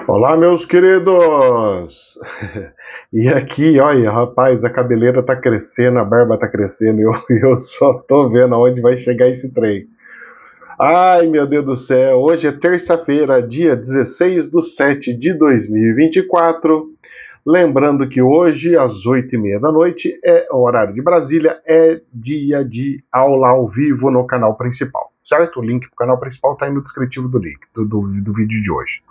Olá, meus queridos! E aqui, olha, rapaz, a cabeleira tá crescendo, a barba tá crescendo, e eu só tô vendo aonde vai chegar esse trem. Ai, meu Deus do céu, hoje é terça-feira, dia 16/7/2024. Lembrando que hoje, às 8h30 da noite, é o horário de Brasília, é dia de aula ao vivo no canal principal, certo? O link pro canal principal tá aí no descritivo do link, do vídeo de hoje.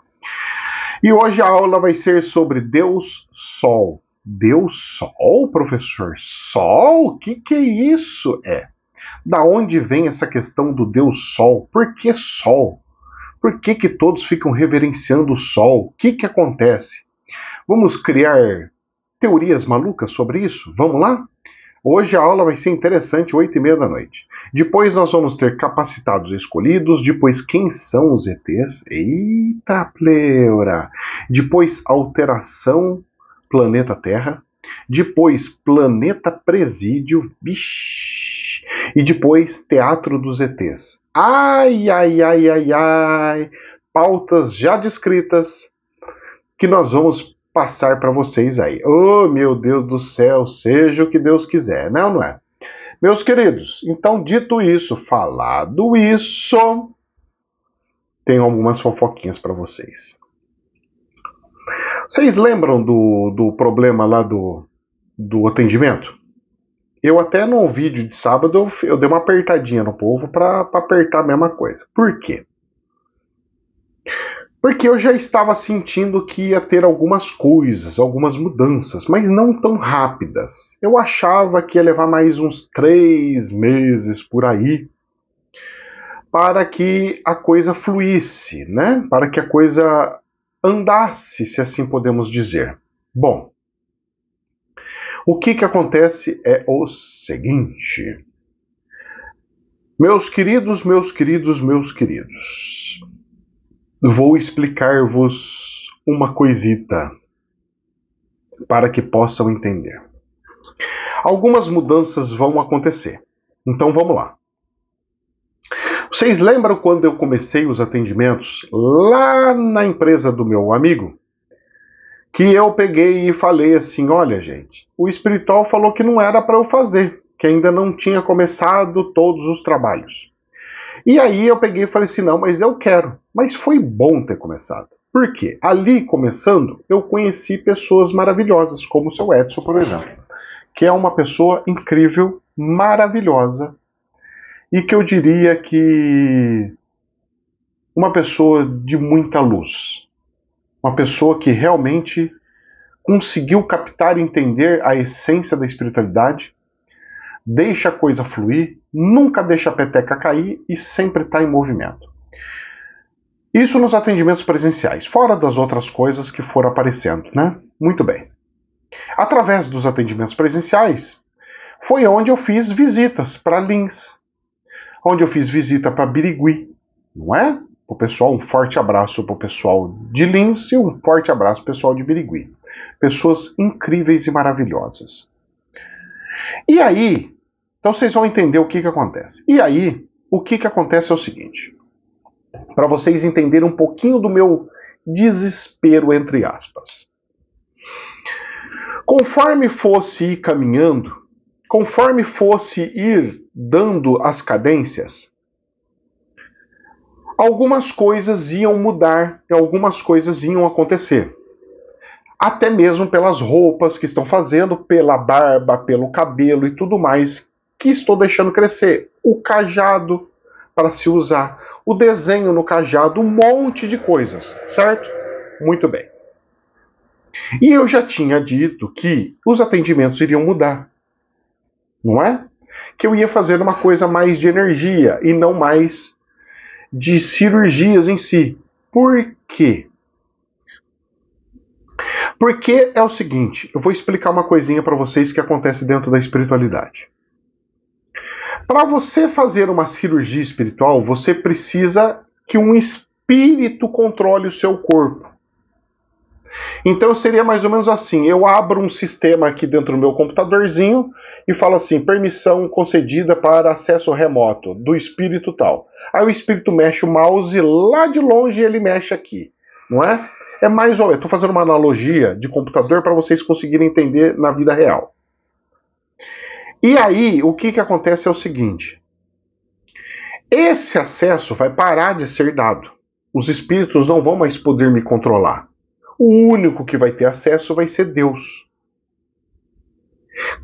E hoje a aula vai ser sobre Deus Sol. Deus Sol, professor? Sol? O que é isso? Da onde vem essa questão do Deus Sol? Por que Sol? Por que todos ficam reverenciando o Sol? O que acontece? Vamos criar teorias malucas sobre isso? Vamos lá? Hoje a aula vai ser interessante, 8h30 da noite. Depois nós vamos ter capacitados escolhidos, depois quem são os ETs? Eita pleura! Depois alteração planeta Terra, depois planeta presídio, vixi! E depois teatro dos ETs. Ai, ai, ai, ai, ai! Pautas já descritas que nós vamos passar para vocês aí. Oh, meu Deus do céu, seja o que Deus quiser, não é? Meus queridos, então dito isso, falado isso, tenho algumas fofoquinhas para vocês. Vocês lembram do problema lá do atendimento? Eu até no vídeo de sábado eu dei uma apertadinha no povo para apertar a mesma coisa. Por quê? Porque eu já estava sentindo que ia ter algumas coisas, algumas mudanças, mas não tão rápidas. Eu achava que ia levar mais uns 3 meses por aí para que a coisa fluísse, né? Para que a coisa andasse, se assim podemos dizer. Bom, o que acontece é o seguinte. Meus queridos, vou explicar-vos uma coisita para que possam entender. Algumas mudanças vão acontecer. Então vamos lá. Vocês lembram quando eu comecei os atendimentos lá na empresa do meu amigo? Que eu peguei e falei assim, olha gente, o espiritual falou que não era para eu fazer, que ainda não tinha começado todos os trabalhos. E aí eu peguei e falei assim, não, mas eu quero. Mas foi bom ter começado. Por quê? Ali, começando, eu conheci pessoas maravilhosas, como o seu Edson, por exemplo, que é uma pessoa incrível, maravilhosa, e que eu diria que uma pessoa de muita luz. Uma pessoa que realmente conseguiu captar e entender a essência da espiritualidade, deixa a coisa fluir, nunca deixa a peteca cair e sempre está em movimento. Isso nos atendimentos presenciais, fora das outras coisas que foram aparecendo, né? Muito bem. Através dos atendimentos presenciais, foi onde eu fiz visitas para Lins, onde eu fiz visita para Birigui, não é? O pessoal, um forte abraço para o pessoal de Lins e um forte abraço para o pessoal de Birigui. Pessoas incríveis e maravilhosas. E aí, então vocês vão entender o que acontece. E aí, o que acontece é o seguinte, para vocês entenderem um pouquinho do meu desespero, entre aspas. Conforme fosse ir caminhando, conforme fosse ir dando as cadências, algumas coisas iam mudar, algumas coisas iam acontecer. Até mesmo pelas roupas que estão fazendo, pela barba, pelo cabelo e tudo mais que estou deixando crescer. O cajado para se usar, o desenho no cajado, um monte de coisas, certo? Muito bem. E eu já tinha dito que os atendimentos iriam mudar, não é? Que eu ia fazer uma coisa mais de energia e não mais de cirurgias em si. Por quê? Porque é o seguinte, eu vou explicar uma coisinha para vocês que acontece dentro da espiritualidade. Para você fazer uma cirurgia espiritual, você precisa que um espírito controle o seu corpo. Então seria mais ou menos assim, eu abro um sistema aqui dentro do meu computadorzinho e falo assim, permissão concedida para acesso remoto do espírito tal. Aí o espírito mexe o mouse lá de longe e ele mexe aqui, não é? É mais ou menos, estou fazendo uma analogia de computador para vocês conseguirem entender na vida real. E aí, o que acontece é o seguinte: esse acesso vai parar de ser dado. Os espíritos não vão mais poder me controlar. O único que vai ter acesso vai ser Deus.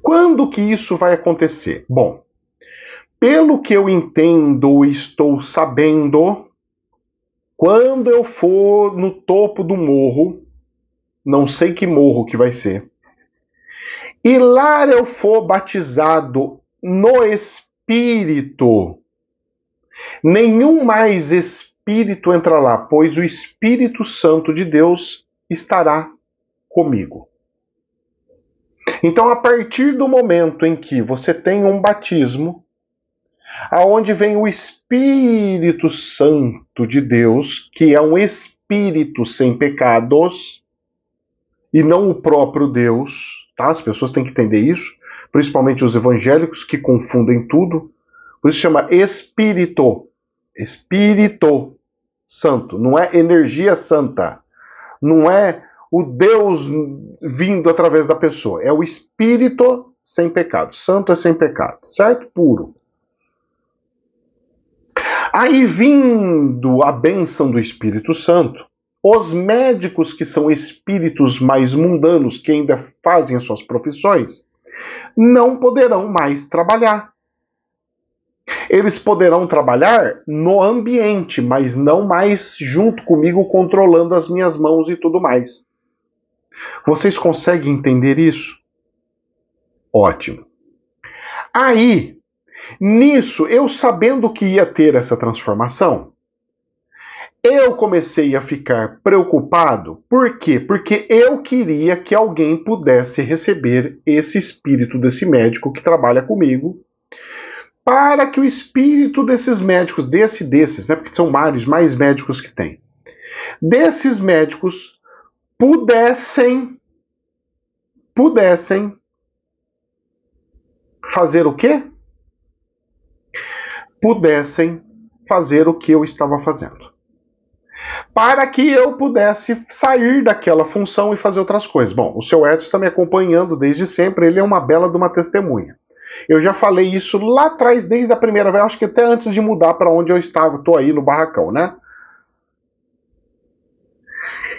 Quando que isso vai acontecer? Bom, pelo que eu entendo e estou sabendo, quando eu for no topo do morro, não sei que morro que vai ser, e lá eu for batizado no Espírito, nenhum mais espírito entra lá, pois o Espírito Santo de Deus estará comigo. Então, a partir do momento em que você tem um batismo, aonde vem o Espírito Santo de Deus, que é um espírito sem pecados, e não o próprio Deus, tá? As pessoas têm que entender isso, principalmente os evangélicos que confundem tudo. Por isso chama Espírito. Espírito Santo. Não é energia santa. Não é o Deus vindo através da pessoa. É o Espírito sem pecado. Santo é sem pecado. Certo? Puro. Aí, vindo a bênção do Espírito Santo, os médicos que são espíritos mais mundanos, que ainda fazem as suas profissões, não poderão mais trabalhar. Eles poderão trabalhar no ambiente, mas não mais junto comigo, controlando as minhas mãos e tudo mais. Vocês conseguem entender isso? Ótimo. Aí, nisso, eu sabendo que ia ter essa transformação, eu comecei a ficar preocupado. Por quê? Porque eu queria que alguém pudesse receber esse espírito desse médico que trabalha comigo, para que o espírito desses médicos, desses, né? Porque são vários, mais médicos que tem, desses médicos pudessem fazer o quê? Pudessem fazer o que eu estava fazendo. Para que eu pudesse sair daquela função e fazer outras coisas. Bom, o seu Edson está me acompanhando desde sempre, ele é uma bela de uma testemunha. Eu já falei isso lá atrás, desde a primeira vez, acho que até antes de mudar para onde eu estava, estou aí no barracão, né?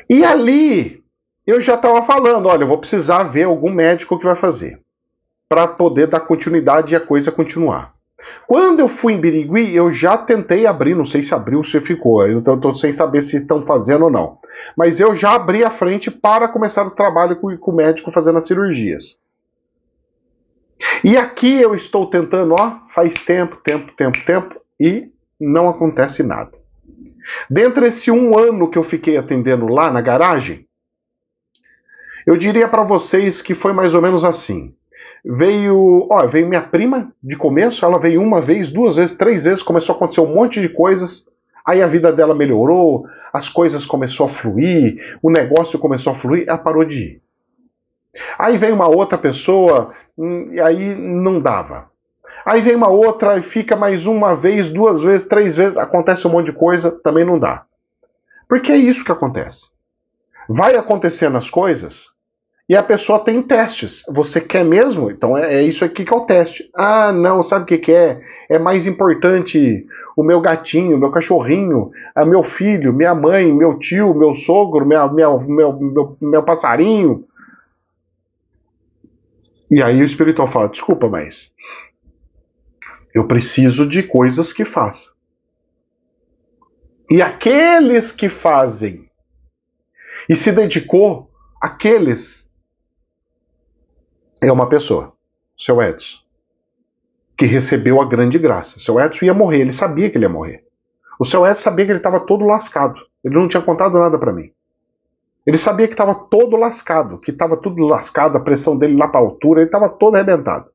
E ali, eu já estava falando, olha, eu vou precisar ver algum médico que vai fazer, para poder dar continuidade e a coisa continuar. Quando eu fui em Birigui, eu já tentei abrir, não sei se abriu ou se ficou, eu estou sem saber se estão fazendo ou não. Mas eu já abri a frente para começar o trabalho com o médico fazendo as cirurgias. E aqui eu estou tentando, faz tempo, e não acontece nada. Dentro desse 1 ano que eu fiquei atendendo lá na garagem, eu diria para vocês que foi mais ou menos assim. Veio minha prima de começo, ela veio 1 vez, 2 vezes, 3 vezes, começou a acontecer um monte de coisas, aí a vida dela melhorou, as coisas começou a fluir, o negócio começou a fluir, ela parou de ir. Aí vem uma outra pessoa, e aí não dava. Aí vem uma outra e fica mais 1 vez, 2 vezes, 3 vezes, acontece um monte de coisa, também não dá. Porque é isso que acontece. Vai acontecendo as coisas e a pessoa tem testes. Você quer mesmo? Então é isso aqui que é o teste. Ah, não, sabe o que é? É mais importante o meu gatinho, meu cachorrinho, meu filho, minha mãe, meu tio, meu sogro, meu passarinho. E aí o espiritual fala, desculpa, mas eu preciso de coisas que faça. E aqueles que fazem e se dedicou, aqueles é uma pessoa, seu Edson, que recebeu a grande graça. Seu Edson ia morrer, ele sabia que ele ia morrer. O seu Edson sabia que ele estava todo lascado. Ele não tinha contado nada para mim. Ele sabia que estava todo lascado, que estava tudo lascado, a pressão dele lá para a altura, ele estava todo arrebentado.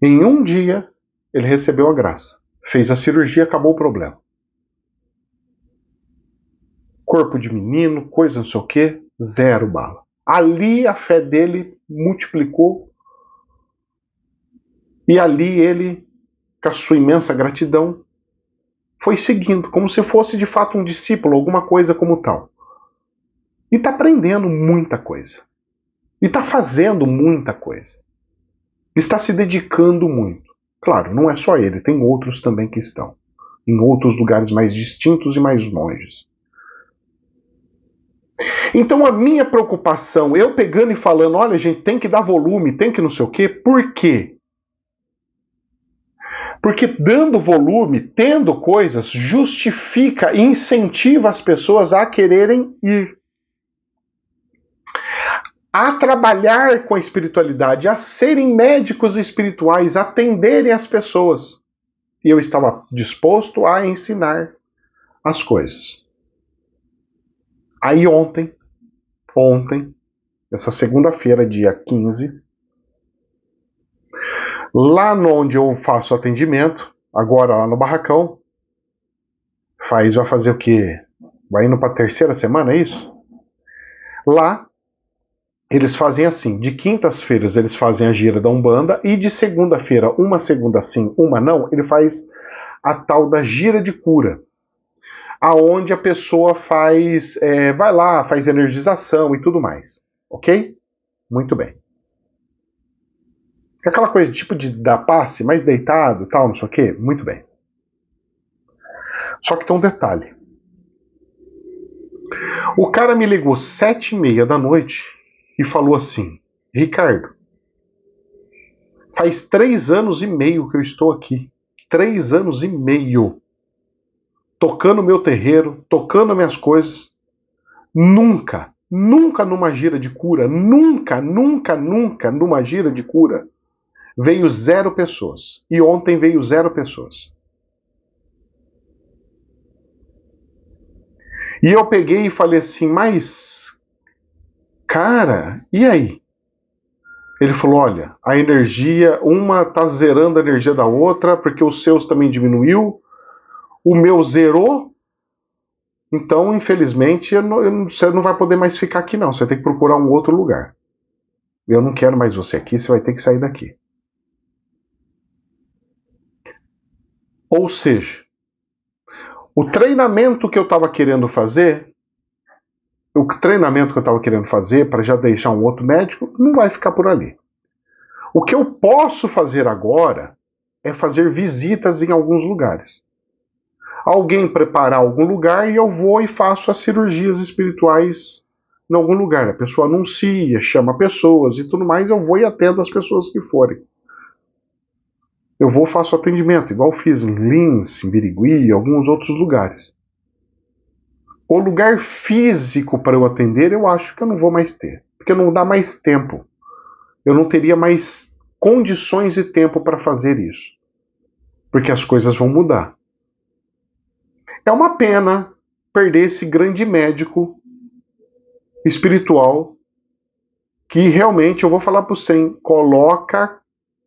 Em 1 dia, ele recebeu a graça. Fez a cirurgia, acabou o problema. Corpo de menino, coisa não sei o que, 0 bala. Ali a fé dele multiplicou. E ali ele, com a sua imensa gratidão, foi seguindo, como se fosse de fato um discípulo, alguma coisa como tal. E está aprendendo muita coisa. E está fazendo muita coisa. Está se dedicando muito. Claro, não é só ele, tem outros também que estão. Em outros lugares mais distintos e mais longes. Então a minha preocupação, eu pegando e falando, olha gente, tem que dar volume, tem que não sei o quê, por quê? Porque dando volume, tendo coisas, justifica e incentiva as pessoas a quererem ir. A trabalhar com a espiritualidade, a serem médicos espirituais, a atenderem as pessoas. E eu estava disposto a ensinar as coisas. Aí ontem, essa segunda-feira, dia 15, lá onde eu faço atendimento, agora lá no barracão, vai fazer o quê? Vai indo para a terceira semana, é isso? Lá, eles fazem assim, de quintas-feiras eles fazem a gira da Umbanda e de segunda-feira, uma segunda sim, uma não, ele faz a tal da gira de cura, aonde a pessoa faz, vai lá, faz energização e tudo mais, ok? Muito bem. Aquela coisa tipo de dar passe, mais deitado, tal, não sei o quê, muito bem. Só que tem um detalhe. O cara me ligou 7h30 da noite e falou assim, Ricardo, faz 3 anos e meio que eu estou aqui. 3 anos e meio. Tocando meu terreiro, tocando minhas coisas. Nunca numa gira de cura, nunca numa gira de cura, veio 0 pessoas. E ontem veio 0 pessoas. E eu peguei e falei assim, mas, cara, e aí? Ele falou, olha, a energia, uma tá zerando a energia da outra, porque os seus também diminuiu, o meu zerou, então, infelizmente, você não vai poder mais ficar aqui não, você vai ter que procurar um outro lugar. Eu não quero mais você aqui, você vai ter que sair daqui. Ou seja, o treinamento que eu estava querendo fazer, para já deixar um outro médico, não vai ficar por ali. O que eu posso fazer agora é fazer visitas em alguns lugares. Alguém preparar algum lugar e eu vou e faço as cirurgias espirituais em algum lugar. A pessoa anuncia, chama pessoas e tudo mais, eu vou e atendo as pessoas que forem. Eu vou e faço atendimento, igual fiz em Lins, em Birigui e alguns outros lugares. O lugar físico para eu atender, eu acho que eu não vou mais ter, porque não dá mais tempo. Eu não teria mais condições e tempo para fazer isso, porque as coisas vão mudar. É uma pena perder esse grande médico espiritual que realmente, eu vou falar para você, coloca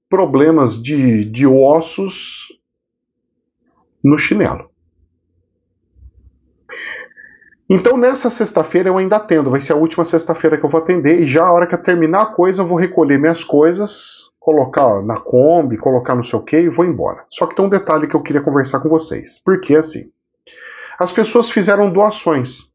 problemas de ossos no chinelo. Então nessa sexta-feira eu ainda atendo, vai ser a última sexta-feira que eu vou atender e já a hora que eu terminar a coisa eu vou recolher minhas coisas, colocar na Kombi, colocar no sei o que e vou embora. Só que tem um detalhe que eu queria conversar com vocês, porque assim, as pessoas fizeram doações.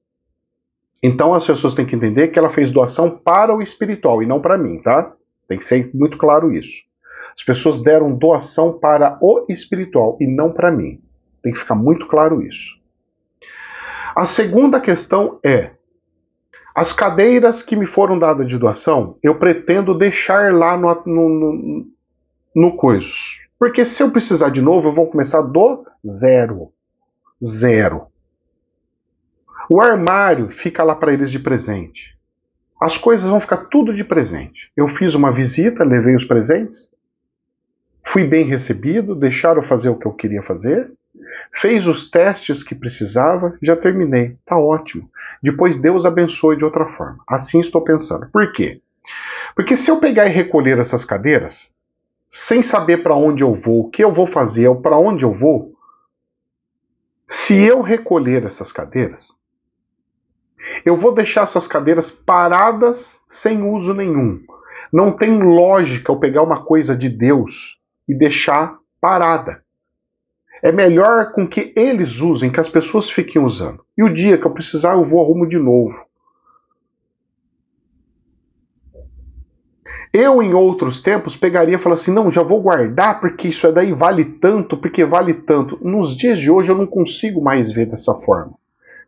Então as pessoas têm que entender que ela fez doação para o espiritual e não para mim, tá? Tem que ser muito claro isso. As pessoas deram doação para o espiritual e não para mim. Tem que ficar muito claro isso. A segunda questão é, as cadeiras que me foram dadas de doação, eu pretendo deixar lá no coisos. Porque se eu precisar de novo, eu vou começar do zero. Zero. O armário fica lá para eles de presente. As coisas vão ficar tudo de presente. Eu fiz uma visita, levei os presentes, fui bem recebido, deixaram fazer o que eu queria fazer, fez os testes que precisava, já terminei. Tá ótimo. Depois Deus abençoe de outra forma. Assim estou pensando. Por quê? Porque se eu pegar e recolher essas cadeiras, sem saber para onde eu vou, o que eu vou fazer, ou para onde eu vou, se eu recolher essas cadeiras, eu vou deixar essas cadeiras paradas sem uso nenhum. Não tem lógica eu pegar uma coisa de Deus e deixar parada. É melhor com que eles usem, que as pessoas fiquem usando. E o dia que eu precisar, eu vou arrumo de novo. Eu, em outros tempos, pegaria e falaria assim, não, já vou guardar porque isso daí vale tanto, porque vale tanto. Nos dias de hoje eu não consigo mais ver dessa forma.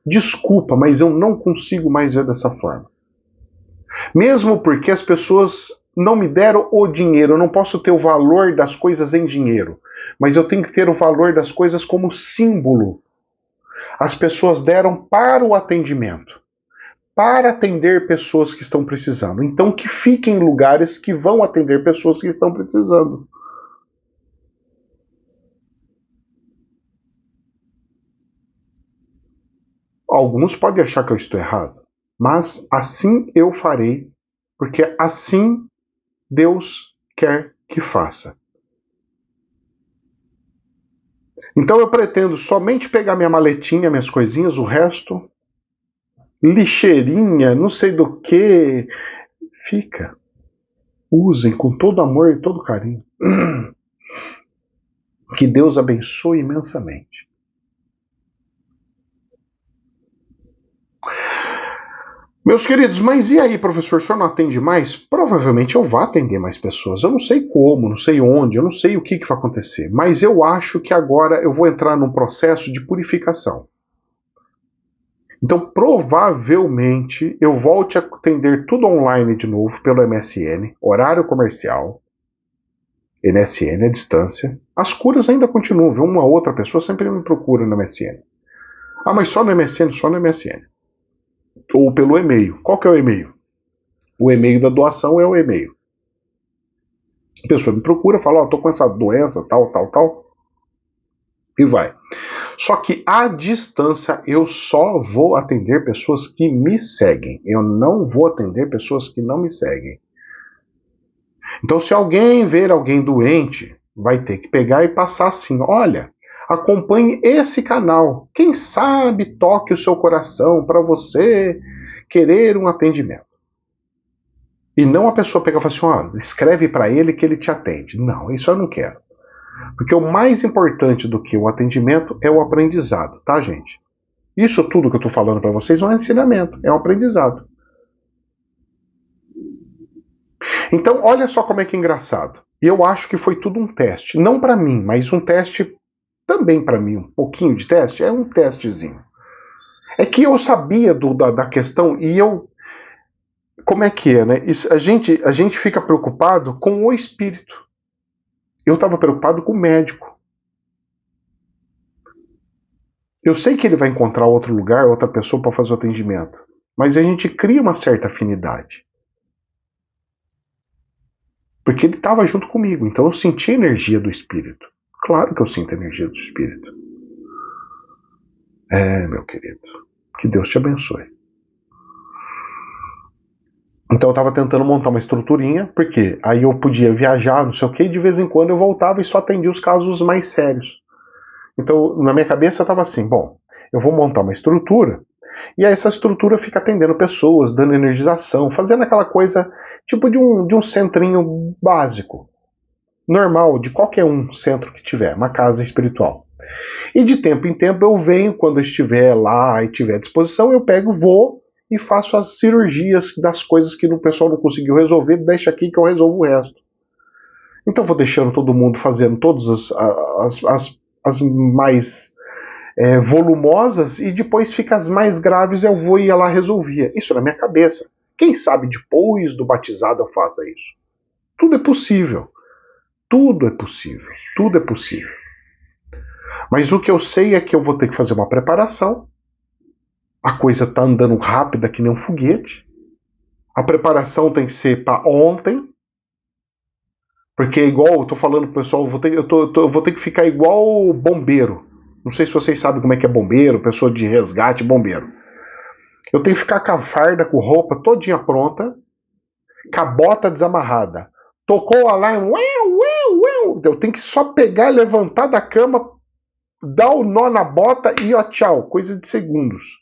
Desculpa, mas eu não consigo mais ver dessa forma. Mesmo porque as pessoas não me deram o dinheiro, eu não posso ter o valor das coisas em dinheiro, mas eu tenho que ter o valor das coisas como símbolo. As pessoas deram para o atendimento, para atender pessoas que estão precisando. Então que fiquem em lugares que vão atender pessoas que estão precisando. Alguns podem achar que eu estou errado, mas assim eu farei, porque assim Deus quer que faça. Então eu pretendo somente pegar minha maletinha, minhas coisinhas, o resto, lixeirinha, não sei do que, fica. Usem com todo amor e todo carinho. Que Deus abençoe imensamente. Meus queridos, mas e aí, professor, o senhor não atende mais? Provavelmente eu vá atender mais pessoas. Eu não sei como, não sei onde, eu não sei o que vai acontecer. Mas eu acho que agora eu vou entrar num processo de purificação. Então, provavelmente, eu volte a atender tudo online de novo pelo MSN, horário comercial, MSN à distância. As curas ainda continuam, viu? Uma outra pessoa sempre me procura no MSN. Ah, mas só no MSN, só no MSN. Ou pelo e-mail. Qual que é o e-mail? O e-mail da doação é o e-mail. A pessoa me procura, fala, ó, tô com essa doença, tal, tal, tal, e vai. Só que à distância eu só vou atender pessoas que me seguem. Eu não vou atender pessoas que não me seguem. Então, se alguém ver alguém doente, vai ter que pegar e passar assim: olha, acompanhe esse canal. Quem sabe toque o seu coração para você querer um atendimento. E não a pessoa pegar e falar assim: ó, escreve para ele que ele te atende. Não, isso eu não quero. Porque o mais importante do que o atendimento é o aprendizado, tá, gente? Isso tudo que eu estou falando para vocês não é ensinamento, é um aprendizado. Então, olha só como é que é engraçado. E eu acho que foi tudo um teste. Não para mim, mas um teste também para mim. Um pouquinho de teste, é um testezinho. É que eu sabia da questão e eu. Como é que é, né? A gente fica preocupado com o espírito. Eu estava preocupado com o médico. Eu sei que ele vai encontrar outro lugar, outra pessoa para fazer o atendimento. Mas a gente cria uma certa afinidade. Porque ele estava junto comigo, então eu senti a energia do espírito. Claro que eu sinto a energia do espírito. É, meu querido, que Deus te abençoe. Então eu estava tentando montar uma estruturinha, porque aí eu podia viajar, não sei o que, e de vez em quando eu voltava e só atendia os casos mais sérios. Então na minha cabeça estava assim, bom, eu vou montar uma estrutura, e aí essa estrutura fica atendendo pessoas, dando energização, fazendo aquela coisa tipo de um centrinho básico, normal, de qualquer um centro que tiver, uma casa espiritual. E de tempo em tempo eu venho, quando eu estiver lá e tiver à disposição, eu pego, vou e faço as cirurgias das coisas que o pessoal não conseguiu resolver, deixa aqui que eu resolvo o resto. Então vou deixando todo mundo fazendo todas as mais volumosas e depois fica as mais graves eu vou e ia lá resolvia. Isso na minha cabeça. Quem sabe depois do batizado eu faça isso. Tudo é possível. Tudo é possível. Tudo é possível. Mas o que eu sei é que eu vou ter que fazer uma preparação. A coisa está andando rápida que nem um foguete. A preparação tem que ser para ontem. Porque é igual, eu tô falando pro pessoal, eu vou ter que ficar igual bombeiro. Não sei se vocês sabem como é que é bombeiro, pessoa de resgate, bombeiro. Eu tenho que ficar com a farda, com roupa todinha pronta, com a bota desamarrada. Tocou o alarme, eu tenho que só pegar, levantar da cama, dar o nó na bota e ó, tchau, coisa de segundos.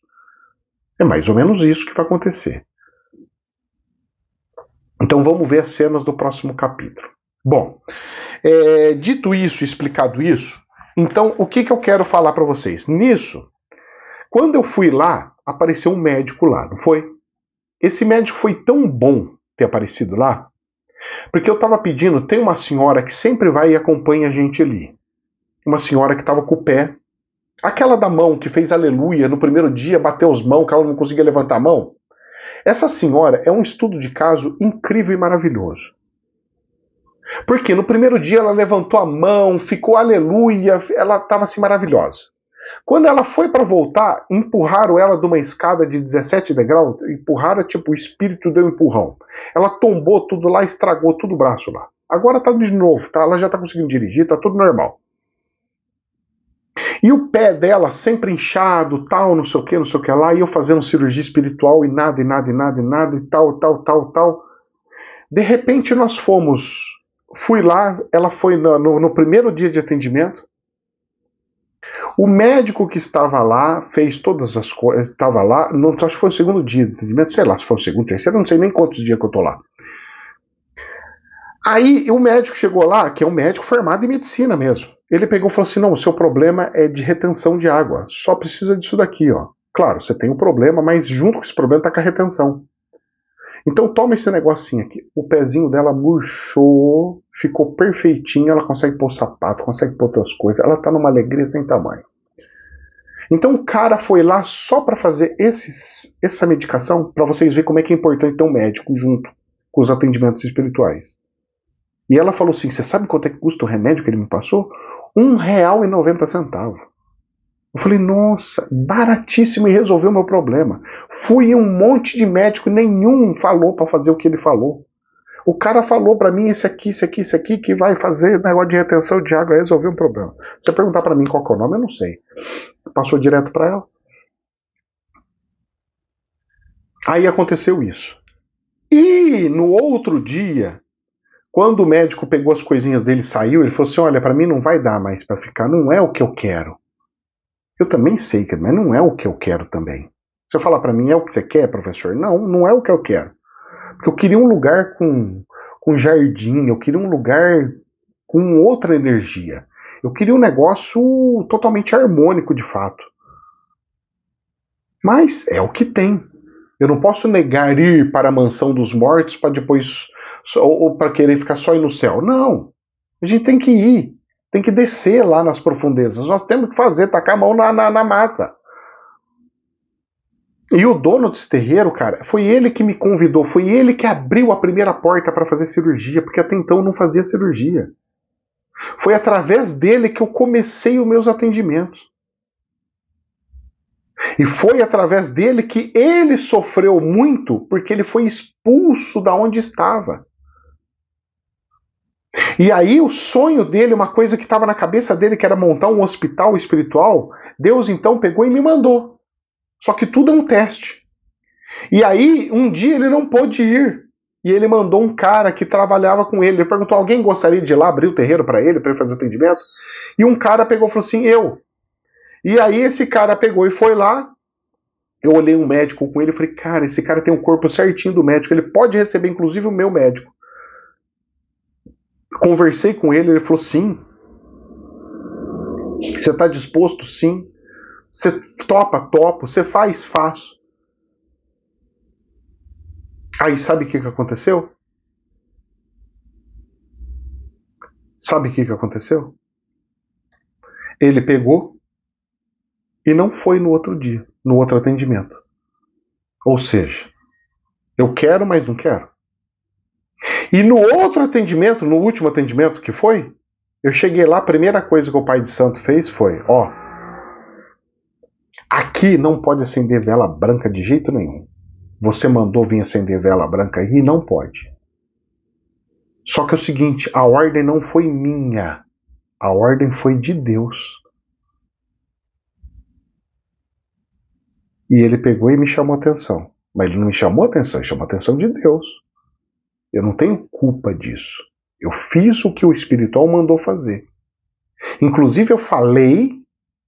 É mais ou menos isso que vai acontecer. Então vamos ver as cenas do próximo capítulo. Bom, dito isso, explicado isso, então o que eu quero falar para vocês? Nisso, quando eu fui lá, apareceu um médico lá, não foi? Esse médico foi tão bom ter aparecido lá, Porque eu estava pedindo, tem uma senhora que sempre vai e acompanha a gente ali. Uma senhora que estava com o pé. Aquela da mão que fez aleluia no primeiro dia, bateu as mãos, que ela não conseguia levantar a mão. Essa senhora é um estudo de caso incrível e maravilhoso. Porque no primeiro dia ela levantou a mão, ficou aleluia, ela estava assim maravilhosa. Quando ela foi para voltar, empurraram ela de uma escada de 17 degraus, empurraram, tipo, o espírito deu um empurrão. Ela tombou tudo lá, estragou tudo o braço lá. Agora tá de novo, tá? Ela já tá conseguindo dirigir, tá tudo normal. E o pé dela sempre inchado, tal, não sei o que lá, e eu fazendo cirurgia espiritual e nada, e nada, e nada, e nada, e tal, tal, tal, tal. De repente nós fui lá, ela foi no primeiro dia de atendimento. O médico que estava lá fez todas as coisas, estava lá, não acho que foi o segundo dia de atendimento, sei lá se foi o segundo, terceiro, não sei nem quantos dias que eu tô lá. Aí o médico chegou lá, que é um médico formado em medicina mesmo. Ele pegou e falou assim: não, o seu problema é de retenção de água, só precisa disso daqui, ó. Claro, você tem um problema, mas junto com esse problema tá com a retenção. Então toma esse negocinho aqui. O pezinho dela murchou, ficou perfeitinho, ela consegue pôr sapato, consegue pôr outras coisas, ela tá numa alegria sem tamanho. Então o cara foi lá só para fazer essa medicação, para vocês verem como é que é importante ter um médico junto com os atendimentos espirituais. E ela falou assim: você sabe quanto é que custa o remédio que ele me passou? R$1,90. Eu falei: nossa, baratíssimo, e resolveu o meu problema. Fui em um monte de médico, nenhum falou para fazer o que ele falou. O cara falou para mim: esse aqui, que vai fazer negócio de retenção de água, resolveu um problema. Se você perguntar para mim qual que é o nome, eu não sei. Passou direto para ela. Aí aconteceu isso. E no outro dia, quando o médico pegou as coisinhas dele e saiu, ele falou assim: olha, para mim não vai dar mais para ficar, não é o que eu quero. Eu também sei, mas não é o que eu quero também. Se eu falar para mim, é o que você quer, professor? Não, não é o que eu quero. Porque eu queria um lugar com jardim, eu queria um lugar com outra energia. Eu queria um negócio totalmente harmônico, de fato. Mas é o que tem. Eu não posso negar ir para a mansão dos mortos para depois, ou para querer ficar só ir no céu. Não. A gente tem que ir. Tem que descer lá nas profundezas. Nós temos que fazer, tacar a mão na massa. E o dono desse terreiro, cara, foi ele que me convidou, foi ele que abriu a primeira porta para fazer cirurgia, porque até então eu não fazia cirurgia. Foi através dele que eu comecei os meus atendimentos. E foi através dele que ele sofreu muito, porque ele foi expulso da onde estava. E aí o sonho dele, uma coisa que estava na cabeça dele, que era montar um hospital espiritual, Deus então pegou e me mandou. Só que tudo é um teste. E aí, um dia ele não pôde ir. E ele mandou um cara que trabalhava com ele. Ele perguntou: alguém gostaria de ir lá abrir o terreiro para ele fazer o atendimento? E um cara pegou e falou assim: eu. E aí esse cara pegou e foi lá. Eu olhei um médico com ele e falei: cara, esse cara tem o corpo certinho do médico. Ele pode receber, inclusive, o meu médico. Conversei com ele, ele falou: sim. Você está disposto? Sim. Você topa? Topo. Você faz? Faço. Aí sabe o que aconteceu? Sabe o que aconteceu? Ele pegou e não foi no outro dia, no outro atendimento. Ou seja, eu quero, mas não quero. E no outro atendimento, no último atendimento que foi, eu cheguei lá, a primeira coisa que o pai de santo fez foi: ó, aqui não pode acender vela branca de jeito nenhum. Você mandou vir acender vela branca aí? Não pode. Só que é o seguinte, a ordem não foi minha. A ordem foi de Deus. E ele pegou e me chamou a atenção. Mas ele não me chamou a atenção, ele chamou a atenção de Deus. Eu não tenho culpa disso. Eu fiz o que o espiritual mandou fazer. Inclusive eu falei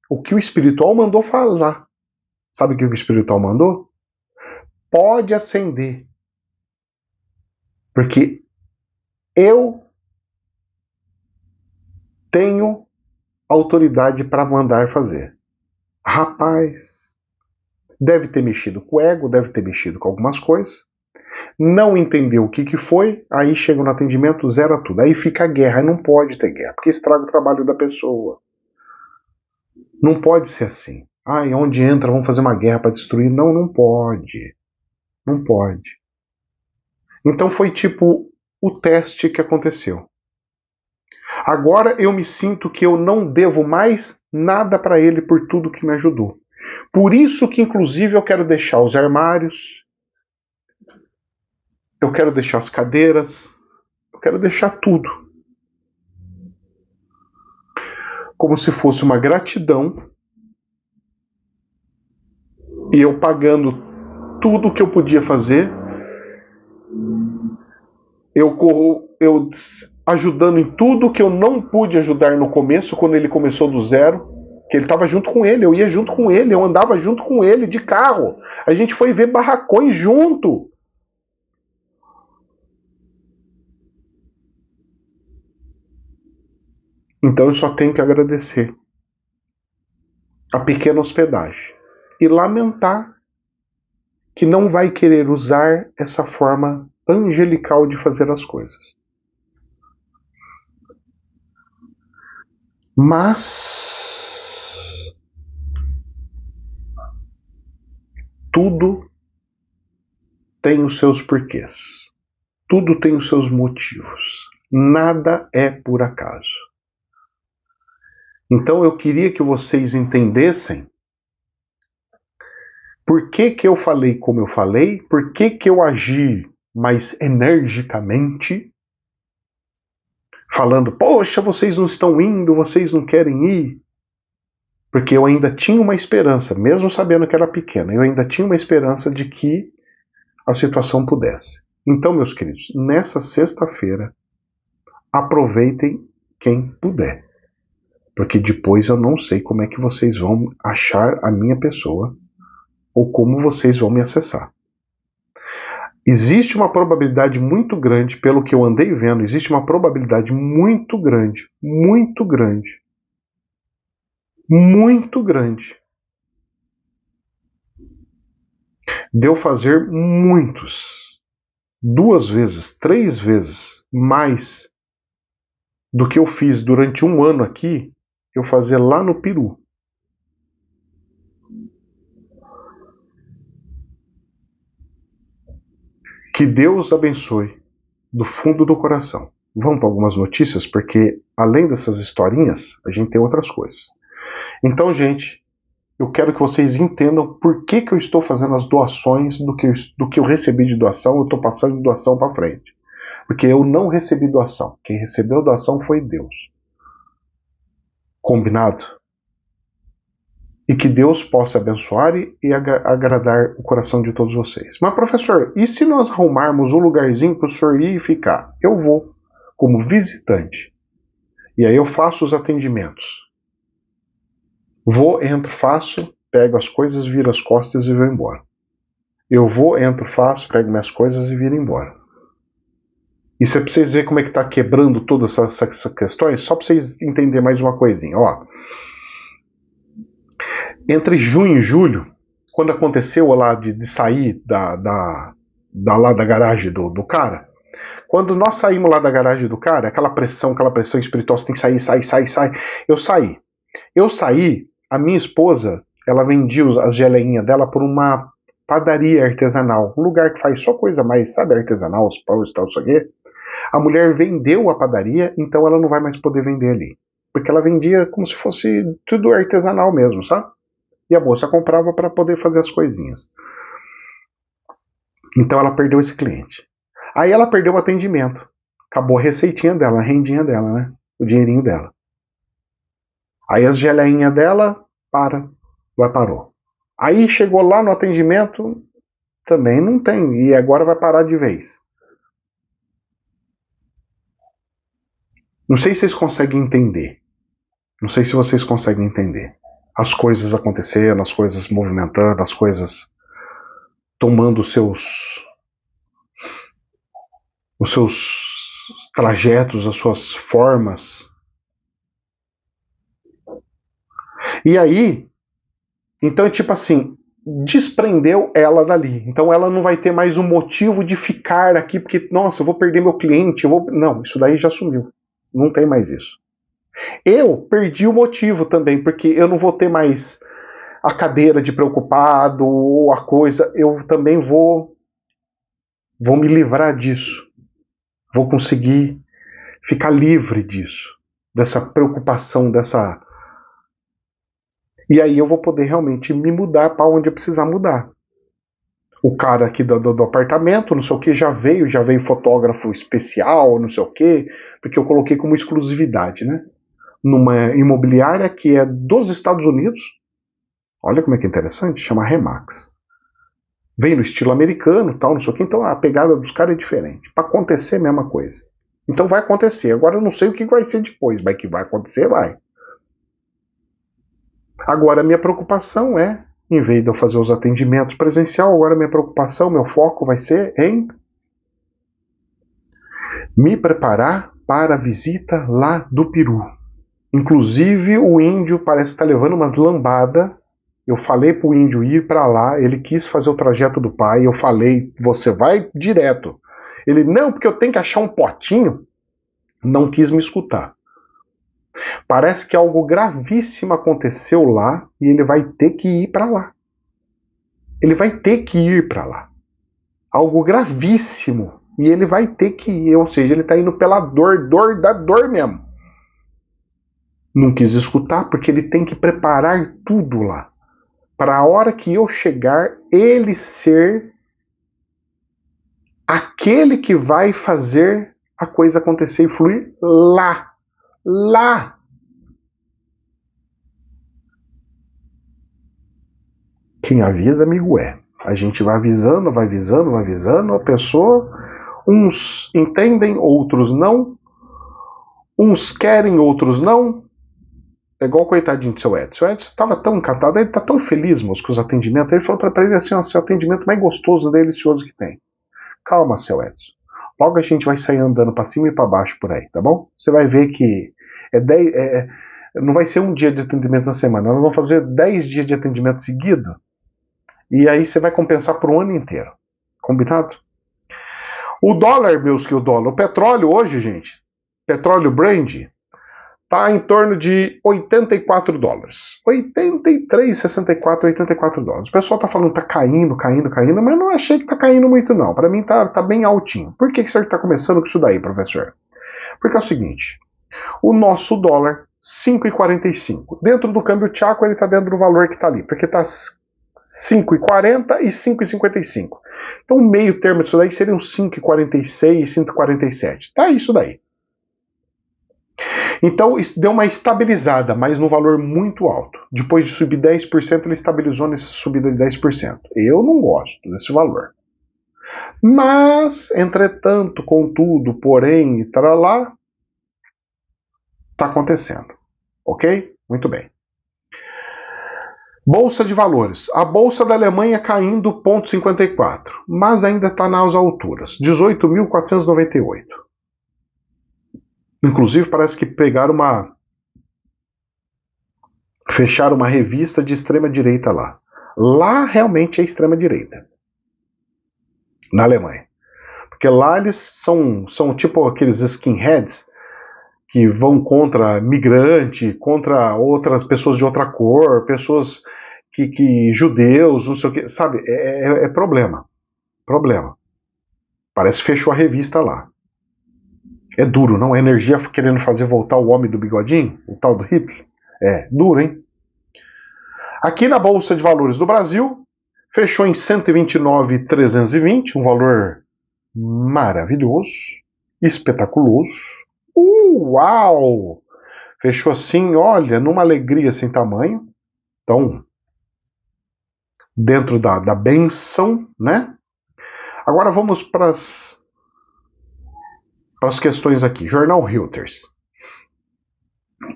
o que o espiritual mandou falar. Sabe o que o espiritual mandou? Pode acender. Porque eu tenho autoridade para mandar fazer. Rapaz, deve ter mexido com o ego, deve ter mexido com algumas coisas. Não entendeu o que foi, aí chega no atendimento, zera tudo. Aí fica a guerra, aí não pode ter guerra, porque estraga o trabalho da pessoa. Não pode ser assim. Onde entra, vamos fazer uma guerra para destruir. Não, não pode. Não pode. Então foi tipo o teste que aconteceu. Agora eu me sinto que eu não devo mais nada para ele por tudo que me ajudou. Por isso que inclusive eu quero deixar os armários, eu quero deixar as cadeiras, eu quero deixar tudo. Como se fosse uma gratidão e eu pagando tudo o que eu podia fazer, eu ajudando em tudo que eu não pude ajudar no começo, quando ele começou do zero, que ele estava junto com ele, eu ia junto com ele, eu andava junto com ele de carro. A gente foi ver barracões junto. Então eu só tenho que agradecer a pequena hospedagem e lamentar que não vai querer usar essa forma angelical de fazer as coisas. Mas tudo tem os seus porquês. Tudo tem os seus motivos. Nada é por acaso. Então eu queria que vocês entendessem por que eu falei como eu falei, por que eu agi mais energicamente, falando, poxa, vocês não estão indo, vocês não querem ir. Porque eu ainda tinha uma esperança, mesmo sabendo que era pequena, eu ainda tinha uma esperança de que a situação pudesse. Então, meus queridos, nessa sexta-feira, aproveitem quem puder. Porque depois eu não sei como é que vocês vão achar a minha pessoa ou como vocês vão me acessar. Existe uma probabilidade muito grande, pelo que eu andei vendo, existe uma probabilidade muito grande de eu fazer muitos, 2 vezes, 3 vezes mais do que eu fiz durante um ano aqui, eu fazer lá no Peru. Que Deus abençoe do fundo do coração. Vamos para algumas notícias, porque além dessas historinhas, a gente tem outras coisas. Então, gente, eu quero que vocês entendam por que eu estou fazendo as doações do que eu recebi de doação, eu estou passando de doação para frente. Porque eu não recebi doação. Quem recebeu doação foi Deus. Combinado? E que Deus possa abençoar e agradar o coração de todos vocês. Mas, professor, e se nós arrumarmos um lugarzinho para o senhor ir e ficar? Eu vou, como visitante. E aí eu faço os atendimentos. Vou, entro, faço, pego as coisas, viro as costas e vou embora. Eu vou, entro, faço, pego minhas coisas e viro embora. Isso é para vocês verem como é que está quebrando todas essas questões, só para vocês entenderem mais uma coisinha. Ó. Entre junho e julho, quando aconteceu lá de sair lá da garagem do cara, quando nós saímos lá da garagem do cara, aquela pressão espiritual, você tem que sair, eu saí, a minha esposa, ela vendia as geleinhas dela por uma padaria artesanal, um lugar que faz só coisa mais, sabe, artesanal, os pães e tal, isso aqui. A mulher vendeu a padaria, então ela não vai mais poder vender ali. Porque ela vendia como se fosse tudo artesanal mesmo, sabe? E a moça comprava para poder fazer as coisinhas. Então ela perdeu esse cliente. Aí ela perdeu o atendimento. Acabou a receitinha dela, a rendinha dela, né? O dinheirinho dela. Aí as geleinhas dela, parou. Aí chegou lá no atendimento, também não tem. E agora vai parar de vez. Não sei se vocês conseguem entender. Não sei se vocês conseguem entender. As coisas acontecendo, as coisas movimentando, as coisas tomando os seus trajetos, as suas formas. E aí, então é tipo assim, desprendeu ela dali. Então ela não vai ter mais um motivo de ficar aqui, porque, nossa, eu vou perder meu cliente, Não, isso daí já sumiu. Não tem mais isso. Eu perdi o motivo também, porque eu não vou ter mais a cadeira de preocupado ou a coisa. Eu também vou me livrar disso. Vou conseguir ficar livre disso, dessa preocupação, dessa... E aí eu vou poder realmente me mudar para onde eu precisar mudar. O cara aqui do apartamento, não sei o que, já veio fotógrafo especial, não sei o que, porque eu coloquei como exclusividade, né? Numa imobiliária que é dos Estados Unidos. Olha como é que é interessante, chama Remax. Vem no estilo americano, tal, não sei o que, então a pegada dos caras é diferente. Para acontecer, a mesma coisa. Então vai acontecer. Agora eu não sei o que vai ser depois, mas que vai acontecer, vai. Agora a minha preocupação é, em vez de eu fazer os atendimentos presencial, agora a minha preocupação, meu foco vai ser em me preparar para a visita lá do Peru. Inclusive o índio parece estar levando umas lambadas. Eu falei pro índio ir para lá, ele quis fazer o trajeto do pai, eu falei, você vai direto. Ele, não, porque eu tenho que achar um potinho. Não quis me escutar. Parece que algo gravíssimo aconteceu lá e ele vai ter que ir para lá. Ele vai ter que ir para lá. Algo gravíssimo. E ele vai ter que ir, ou seja, ele está indo pela dor da dor mesmo. Não quis escutar porque ele tem que preparar tudo lá. Para a hora que eu chegar, ele ser aquele que vai fazer a coisa acontecer e fluir lá. Lá. Quem avisa, amigo, é. A gente vai avisando, a pessoa, uns entendem, outros não, uns querem, outros não. É igual o coitadinho do seu Edson. O Edson estava tão encantado, ele está tão feliz, moço, com os atendimentos. Ele falou para ele assim, ó, seu atendimento mais gostoso e delicioso que tem. Calma, seu Edson. Logo a gente vai sair andando para cima e para baixo por aí, tá bom? Você vai ver que não vai ser um dia de atendimento na semana, nós vamos fazer 10 dias de atendimento seguido. E aí você vai compensar por um ano inteiro. Combinado? O dólar, meus que o dólar. O petróleo hoje, gente, petróleo Brent, tá em torno de 84 dólares. 83, 64, 84 dólares. O pessoal tá falando que tá caindo, mas não achei que tá caindo muito não. Para mim tá bem altinho. Por que o senhor tá começando com isso daí, professor? Porque é o seguinte, o nosso dólar, 5,45. Dentro do câmbio tchaco, ele tá dentro do valor que tá ali, porque tá 5,40 e 5,55. Então o meio termo disso daí seria uns 5,46 e 5,47. Tá isso daí. Então isso deu uma estabilizada, mas num valor muito alto. Depois de subir 10%, ele estabilizou nessa subida de 10%. Eu não gosto desse valor. Mas, entretanto, contudo, porém, e lá, está acontecendo. Ok? Muito bem. Bolsa de valores. A bolsa da Alemanha caindo 0,54, mas ainda está nas alturas, 18.498. Inclusive parece que fecharam uma revista de extrema direita lá. Lá realmente é extrema direita. Na Alemanha. Porque lá eles são tipo aqueles skinheads que vão contra migrante, contra outras pessoas de outra cor, pessoas que judeus, não sei o que, sabe? É problema. Problema. Parece que fechou a revista lá. É duro, não? A energia querendo fazer voltar o homem do bigodinho, o tal do Hitler. É duro, hein? Aqui na Bolsa de Valores do Brasil, fechou em 129.320, um valor maravilhoso, espetaculoso. Uau! Fechou assim, olha, numa alegria sem tamanho. Então, dentro da benção, né? Agora vamos para as questões aqui. Jornal Reuters.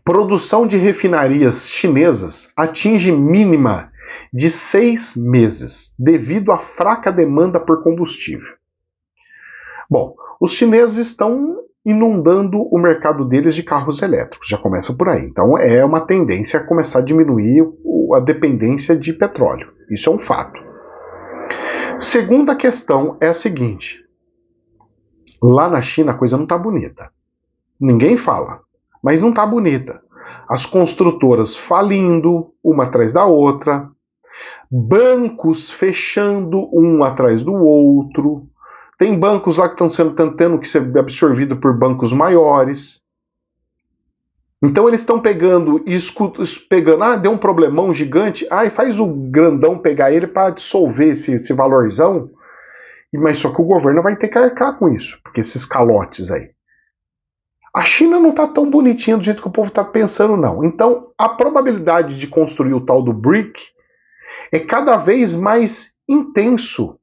Produção de refinarias chinesas atinge mínima de 6 meses, devido à fraca demanda por combustível. Bom, os chineses estão inundando o mercado deles de carros elétricos. Já começa por aí. Então é uma tendência a começar a diminuir a dependência de petróleo. Isso é um fato. Segunda questão é a seguinte. Lá na China a coisa não está bonita. Ninguém fala, mas não está bonita. As construtoras falindo, uma atrás da outra, bancos fechando um atrás do outro. Tem bancos lá que estão tendo que ser absorvidos por bancos maiores. Então eles estão pegando, deu um problemão gigante, faz o grandão pegar ele para dissolver esse valorzão, mas só que o governo vai ter que arcar com isso, porque esses calotes aí. A China não está tão bonitinha do jeito que o povo está pensando, não. Então a probabilidade de construir o tal do BRIC é cada vez mais intenso.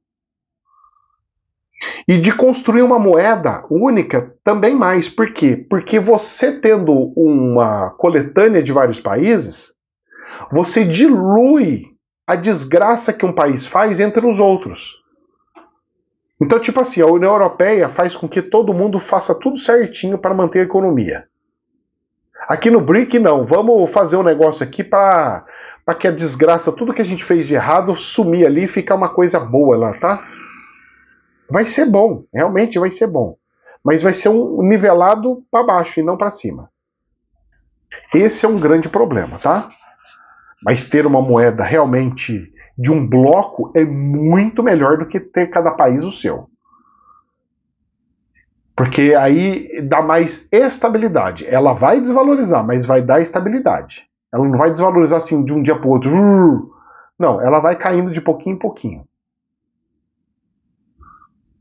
E de construir uma moeda única também mais. Por quê? Porque você tendo uma coletânea de vários países, você dilui a desgraça que um país faz entre os outros. Então, tipo assim, a União Europeia faz com que todo mundo faça tudo certinho para manter a economia. Aqui no BRIC, não. Vamos fazer um negócio aqui para que a desgraça, tudo que a gente fez de errado, sumir ali e ficar uma coisa boa lá, tá? Vai ser bom, realmente vai ser bom. Mas vai ser um nivelado para baixo e não para cima. Esse é um grande problema, tá? Mas ter uma moeda realmente de um bloco é muito melhor do que ter cada país o seu. Porque aí dá mais estabilidade. Ela vai desvalorizar, mas vai dar estabilidade. Ela não vai desvalorizar assim de um dia para o outro. Não, ela vai caindo de pouquinho em pouquinho.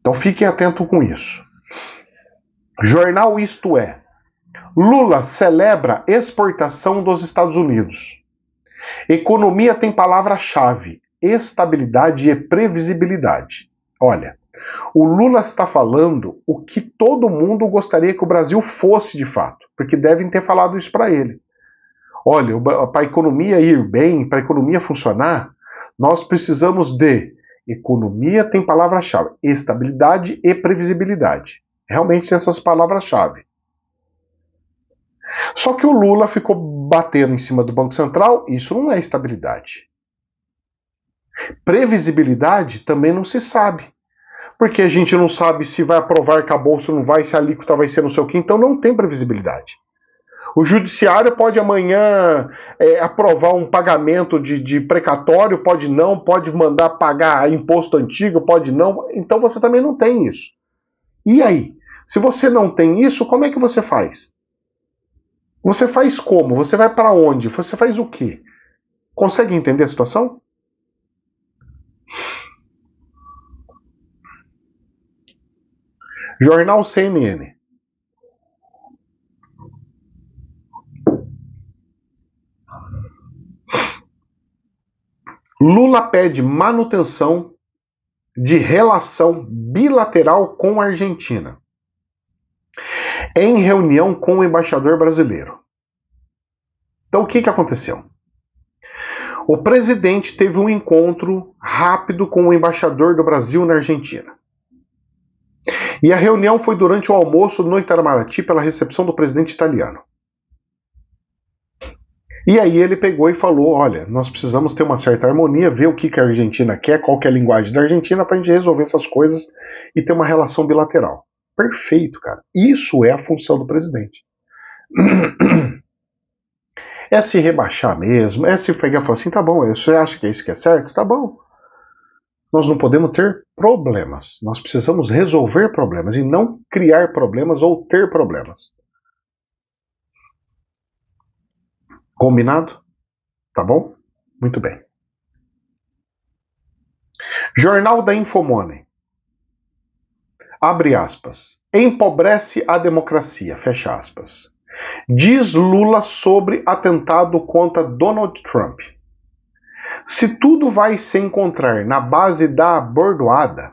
Então fiquem atentos com isso. Jornal Isto É. Lula celebra exportação dos Estados Unidos. Economia tem palavra-chave: estabilidade e previsibilidade. Olha, o Lula está falando o que todo mundo gostaria que o Brasil fosse de fato, porque devem ter falado isso para ele. Olha, para a economia ir bem, para a economia funcionar, nós precisamos de economia tem palavra-chave: estabilidade e previsibilidade. Realmente essas palavras-chave. Só que o Lula ficou batendo em cima do Banco Central, isso não é estabilidade. Previsibilidade também não se sabe. Porque a gente não sabe se vai aprovar arcabouço ou não vai, se a alíquota vai ser não sei o que, então não tem previsibilidade. O judiciário pode amanhã aprovar um pagamento de precatório, pode não, pode mandar pagar imposto antigo, pode não. Então você também não tem isso. E aí? Se você não tem isso, como é que você faz? Você faz como? Você vai para onde? Você faz o quê? Consegue entender a situação? Jornal CNN. Lula pede manutenção de relação bilateral com a Argentina em reunião com o embaixador brasileiro. Então o que aconteceu? O presidente teve um encontro rápido com o embaixador do Brasil na Argentina. E a reunião foi durante o almoço no Itamaraty pela recepção do presidente italiano. E aí ele pegou e falou, olha, nós precisamos ter uma certa harmonia, ver o que a Argentina quer, qual que é a linguagem da Argentina para a gente resolver essas coisas e ter uma relação bilateral. Perfeito, cara. Isso é a função do presidente. É se rebaixar mesmo, é se pegar e falar assim, tá bom, você acha que é isso que é certo? Tá bom. Nós não podemos ter problemas. Nós precisamos resolver problemas e não criar problemas ou ter problemas. Combinado? Tá bom? Muito bem. Jornal da Infomoney. Abre aspas. Empobrece a democracia. Fecha aspas. Diz Lula sobre atentado contra Donald Trump. Se tudo vai se encontrar na base da bordoada,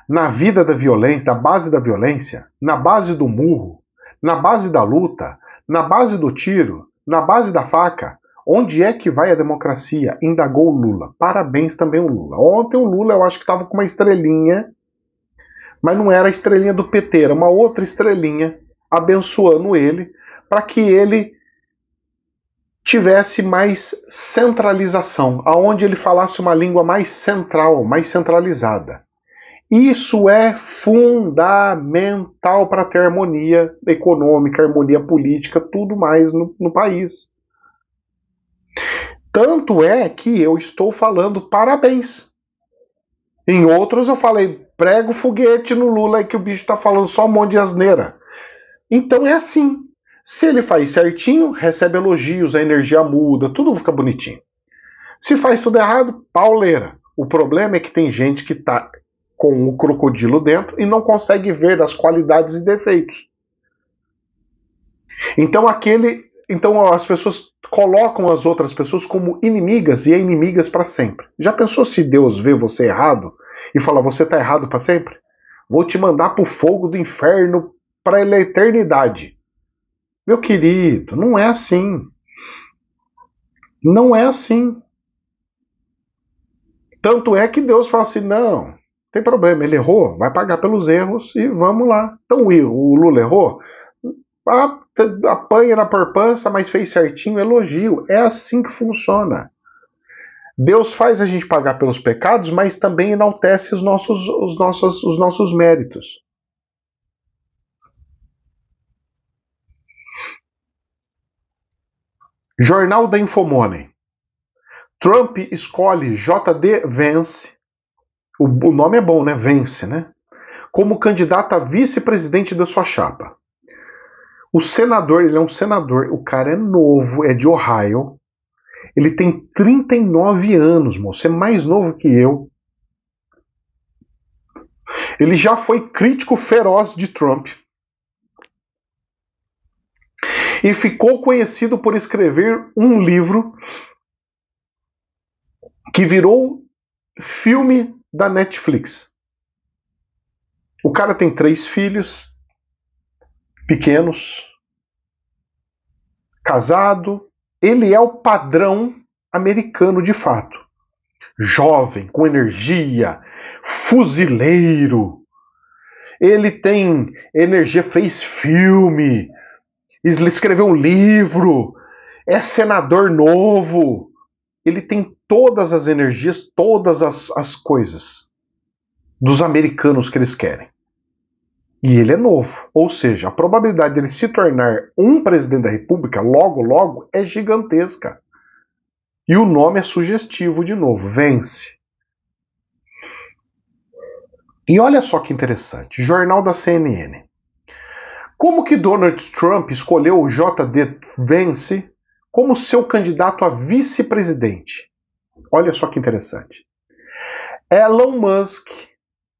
na vida da violência, da base da violência, na base do murro, na base da luta, na base do tiro, na base da faca, onde é que vai a democracia? Indagou o Lula. Parabéns também o Lula. Ontem o Lula eu acho que estava com uma estrelinha Mas não era a estrelinha do PT, era uma outra estrelinha abençoando ele para que ele tivesse mais centralização, aonde ele falasse uma língua mais central, mais centralizada. Isso é fundamental para ter harmonia econômica, harmonia política, tudo mais no país. Tanto é que eu estou falando parabéns. Em outros eu falei, prega o foguete no Lula aí que o bicho está falando só um monte de asneira. Então é assim. Se ele faz certinho, recebe elogios, a energia muda, tudo fica bonitinho. Se faz tudo errado, pauleira. O problema é que tem gente que está com o crocodilo dentro e não consegue ver as qualidades e defeitos. Então as pessoas colocam as outras pessoas como inimigas e é inimigas para sempre. Já pensou se Deus vê você errado e fala, você está errado para sempre? Vou te mandar para o fogo do inferno para a eternidade. Meu querido, não é assim. Não é assim. Tanto é que Deus fala assim, não tem problema, ele errou, vai pagar pelos erros e vamos lá. Então o Lula errou, apanha na porpança, mas fez certinho, elogio. É assim que funciona. Deus faz a gente pagar pelos pecados, mas também enaltece os nossos méritos. Jornal da Infomoney. Trump escolhe J.D. Vance, o nome é bom, né? Vance, né? Como candidato a vice-presidente da sua chapa. O senador, ele é um senador, o cara é novo, é de Ohio. Ele tem 39 anos, moço, é mais novo que eu. Ele já foi crítico feroz de Trump. E ficou conhecido por escrever um livro que virou filme da Netflix. O cara tem 3 filhos pequenos, casado. Ele é o padrão americano de fato. Jovem, com energia, fuzileiro. Ele tem energia, fez filme, ele escreveu um livro, é senador novo. Ele tem todas as energias, todas as coisas dos americanos que eles querem. E ele é novo, ou seja, a probabilidade dele se tornar um presidente da república logo é gigantesca. E o nome é sugestivo de novo, Vance. E olha só que interessante, jornal da CNN. Como que Donald Trump escolheu o J.D. Vance como seu candidato a vice-presidente? Olha só que interessante. Elon Musk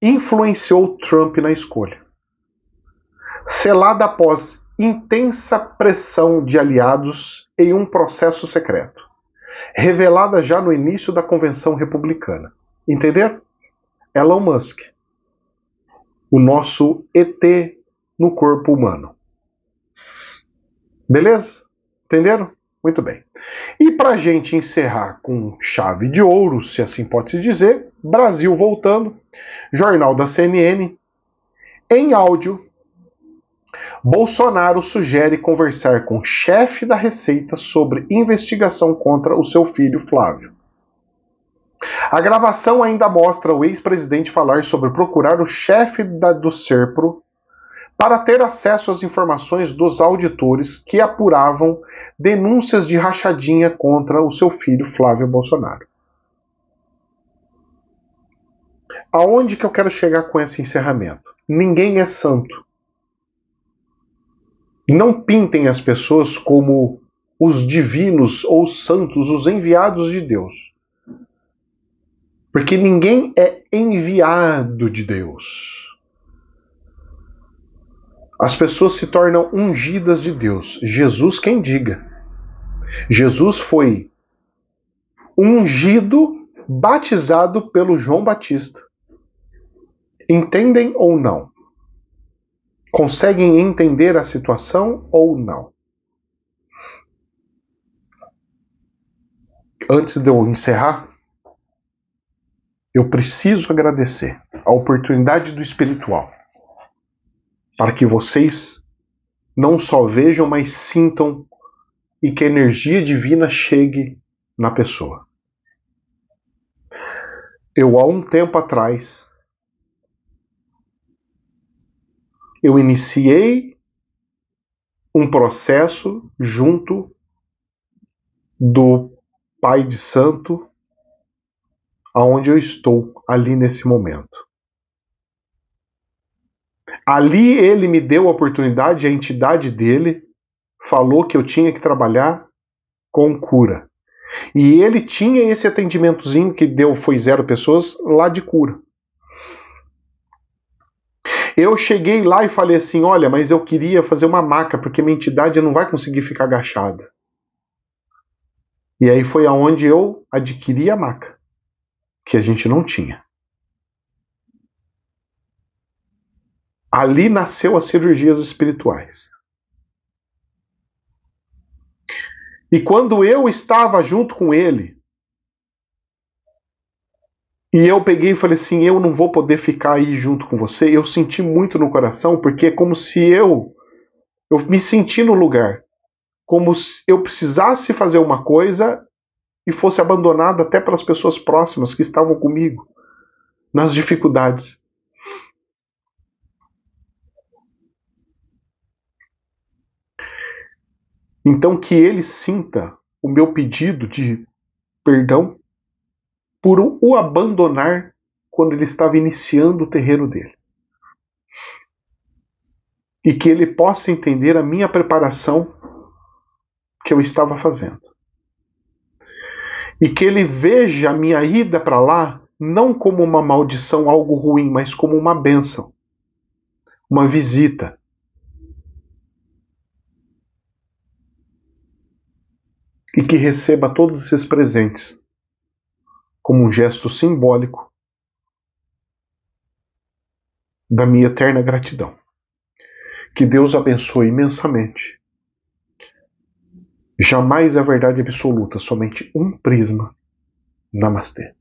influenciou Trump na escolha. Selada após intensa pressão de aliados em um processo secreto, revelada já no início da convenção republicana. Entenderam? Elon Musk, o nosso ET no corpo humano. Beleza? Entenderam? Muito bem. E para a gente encerrar com chave de ouro, se assim pode se dizer, Brasil voltando, jornal da CNN, em áudio, Bolsonaro sugere conversar com o chefe da Receita sobre investigação contra o seu filho Flávio. A gravação ainda mostra o ex-presidente falar sobre procurar o chefe do SERPRO para ter acesso às informações dos auditores que apuravam denúncias de rachadinha contra o seu filho Flávio Bolsonaro. Aonde que eu quero chegar com esse encerramento? Ninguém é santo. Não pintem as pessoas como os divinos ou os santos, os enviados de Deus. Porque ninguém é enviado de Deus. As pessoas se tornam ungidas de Deus. Jesus quem diga. Jesus foi ungido, batizado pelo João Batista. Entendem ou não? Conseguem entender a situação ou não? Antes de eu encerrar, eu preciso agradecer. a oportunidade do espiritual, para que vocês não só vejam, mas sintam e que a energia divina chegue na pessoa. Eu, há um tempo atrás, eu iniciei um processo junto do Pai de Santo, aonde eu estou ali nesse momento. Ali ele me deu a oportunidade, a entidade dele falou que eu tinha que trabalhar com cura. E ele tinha esse atendimentozinho que foi 0 pessoas lá de cura. Eu cheguei lá e falei assim, olha, mas eu queria fazer uma maca, porque minha entidade não vai conseguir ficar agachada. E aí foi aonde eu adquiri a maca, que a gente não tinha. Ali nasceu as cirurgias espirituais. E quando eu estava junto com ele, e eu peguei e falei assim, eu não vou poder ficar aí junto com você, eu senti muito no coração, porque é como se eu me senti no lugar, como se eu precisasse fazer uma coisa e fosse abandonado até pelas pessoas próximas que estavam comigo, nas dificuldades. Então que ele sinta o meu pedido de perdão por o abandonar quando ele estava iniciando o terreno dele. E que ele possa entender a minha preparação que eu estava fazendo. E que ele veja a minha ida para lá não como uma maldição, algo ruim, mas como uma bênção, uma visita. E que receba todos esses presentes como um gesto simbólico da minha eterna gratidão. Que Deus abençoe imensamente. Jamais a verdade absoluta, somente um prisma. Namastê.